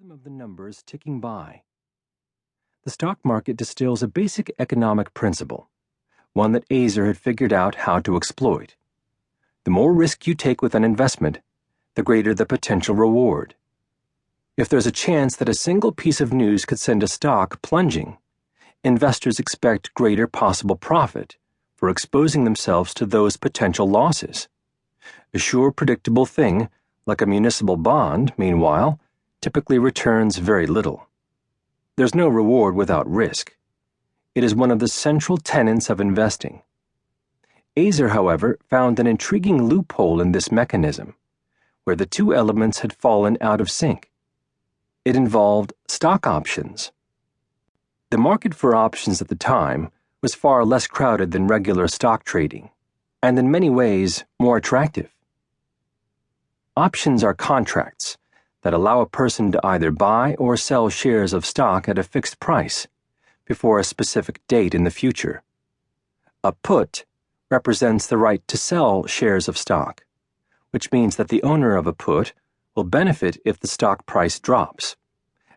rhythm of the numbers ticking by. The stock market distills a basic economic principle, one that Azer had figured out how to exploit. The more risk you take with an investment, the greater the potential reward. If there's a chance that a single piece of news could send a stock plunging, investors expect greater possible profit for exposing themselves to those potential losses. A sure, predictable thing, like a municipal bond, meanwhile, typically returns very little. There's no reward without risk. It is one of the central tenets of investing. Azer, however, found an intriguing loophole in this mechanism, where the two elements had fallen out of sync. It involved stock options. The market for options at the time was far less crowded than regular stock trading, and in many ways more attractive. Options are contracts that allow a person to either buy or sell shares of stock at a fixed price before a specific date in the future. A put represents the right to sell shares of stock, which means that the owner of a put will benefit if the stock price drops,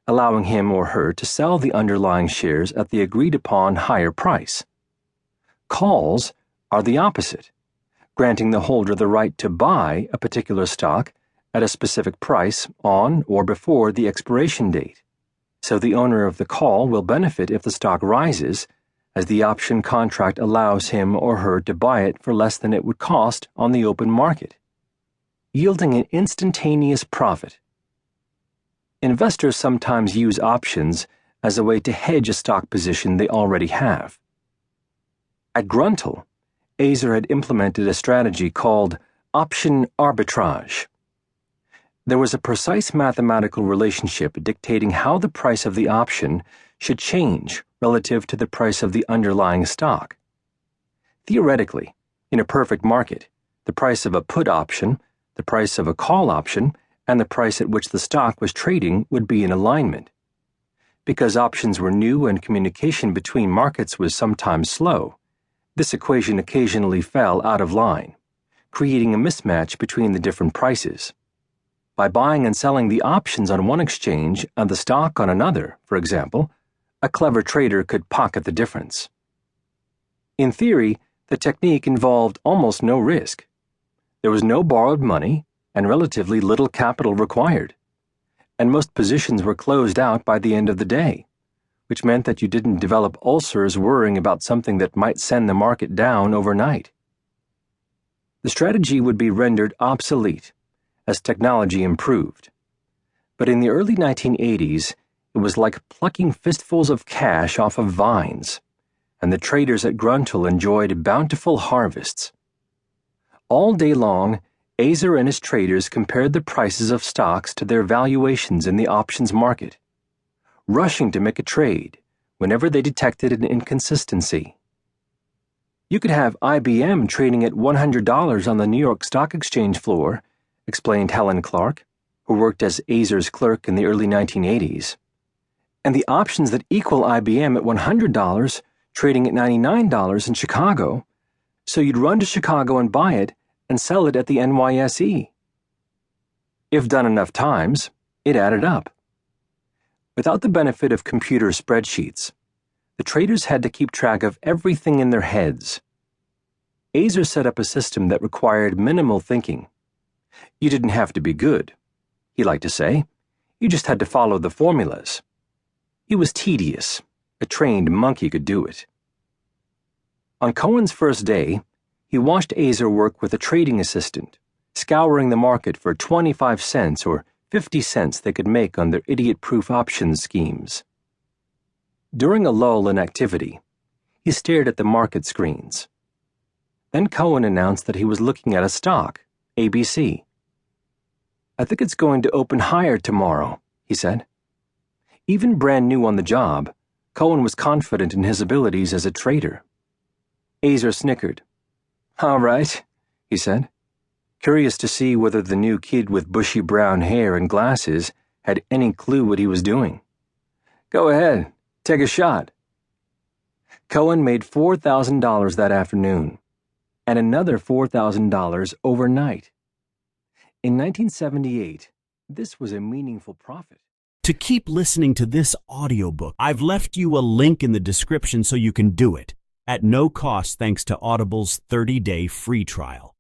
allowing him or her to sell the underlying shares at the agreed-upon higher price. Calls are the opposite, granting the holder the right to buy a particular stock at a specific price on or before the expiration date, so the owner of the call will benefit if the stock rises, as the option contract allows him or her to buy it for less than it would cost on the open market, yielding an instantaneous profit. Investors sometimes use options as a way to hedge a stock position they already have. At Gruntle, Azer had implemented a strategy called option arbitrage. There was a precise mathematical relationship dictating how the price of the option should change relative to the price of the underlying stock. Theoretically, in a perfect market, the price of a put option, the price of a call option, and the price at which the stock was trading would be in alignment. Because options were new and communication between markets was sometimes slow, this equation occasionally fell out of line, creating a mismatch between the different prices. By buying and selling the options on one exchange and the stock on another, for example, a clever trader could pocket the difference. In theory, the technique involved almost no risk. There was no borrowed money and relatively little capital required, and most positions were closed out by the end of the day, which meant that you didn't develop ulcers worrying about something that might send the market down overnight. The strategy would be rendered obsolete as technology improved. But in the early 1980s, it was like plucking fistfuls of cash off of vines, and the traders at Gruntle enjoyed bountiful harvests. All day long, Azer and his traders compared the prices of stocks to their valuations in the options market, rushing to make a trade whenever they detected an inconsistency. You could have IBM trading at $100 on the New York Stock Exchange floor, explained Helen Clark, who worked as Azer's clerk in the early 1980s. And the options that equal IBM at $100 trading at $99 in Chicago, so you'd run to Chicago and buy it and sell it at the NYSE. If done enough times, it added up. Without the benefit of computer spreadsheets, the traders had to keep track of everything in their heads. Azer set up a system that required minimal thinking. You didn't have to be good, he liked to say. You just had to follow the formulas. It was tedious. A trained monkey could do it. On Cohen's first day, he watched Azer work with a trading assistant, scouring the market for 25 cents or 50 cents they could make on their idiot-proof options schemes. During a lull in activity, he stared at the market screens. Then Cohen announced that he was looking at a stock, ABC. "I think it's going to open higher tomorrow," he said. Even brand new on the job, Cohen was confident in his abilities as a trader. Azer snickered. "All right," he said, curious to see whether the new kid with bushy brown hair and glasses had any clue what he was doing. "Go ahead, take a shot." Cohen made $4,000 that afternoon, and another $4,000 overnight. In 1978, this was a meaningful profit. To keep listening to this audiobook, I've left you a link in the description so you can do it, at no cost thanks to Audible's 30-day free trial.